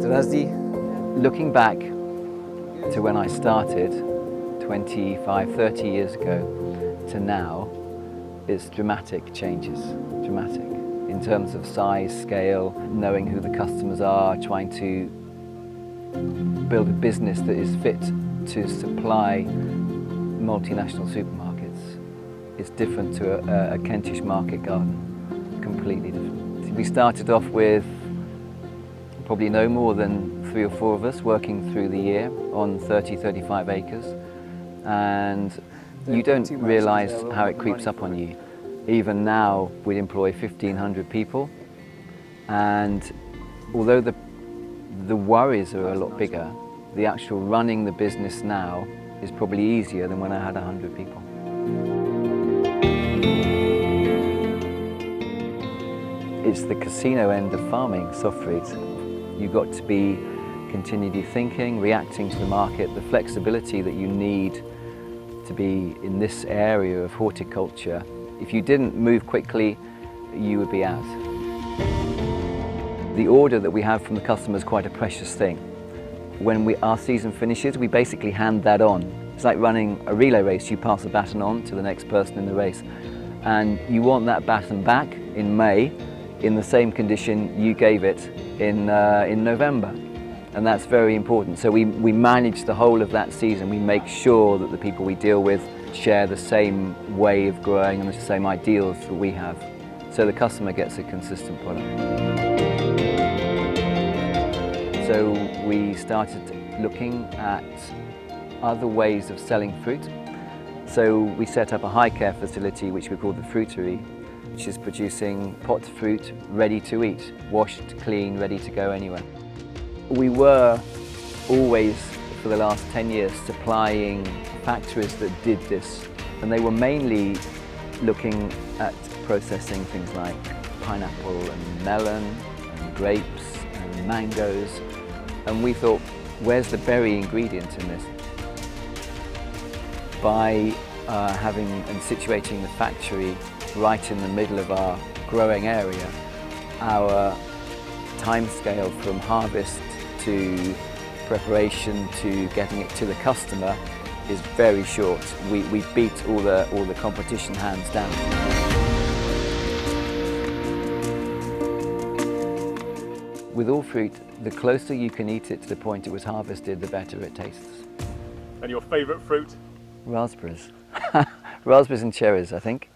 So looking back to when I started 25, 30 years ago to now, it's dramatic changes, dramatic. In terms of size, scale, knowing who the customers are, trying to build a business that is fit to supply multinational supermarkets. It's different to a Kentish market garden, completely different. We started off with probably no more than 3 or 4 of us working through the year on 30, 35 acres. And you don't realise how it creeps up on you. Even now, we employ 1,500 people. And although the worries are a lot bigger, the actual running the business now is probably easier than when I had 100 people. It's the casino end of farming, soft fruit. You've got to be continually thinking, reacting to the market, the flexibility that you need to be in this area of horticulture. If you didn't move quickly, you would be out. The order that we have from the customer is quite a precious thing. When our season finishes, we basically hand that on. It's like running a relay race. You pass the baton on to the next person in the race. And you want that baton back in May in the same condition you gave it in November. And that's very important. So we manage the whole of that season. We make sure that the people we deal with share the same way of growing and the same ideals that we have. So the customer gets a consistent product. So we started looking at other ways of selling fruit. So we set up a high care facility which we call the Fruitery, which is producing pot fruit ready to eat, washed, clean, ready to go anywhere. We were always, for the last 10 years, supplying factories that did this, and they were mainly looking at processing things like pineapple and melon and grapes and mangoes, and we thought, where's the berry ingredient in this? By having and situating the factory right in the middle of our growing area, our timescale from harvest to preparation to getting it to the customer is very short. We beat all the competition hands down. With all fruit, the closer you can eat it to the point it was harvested, the better it tastes. And your favourite fruit? Raspberries. Raspberries and cherries, I think.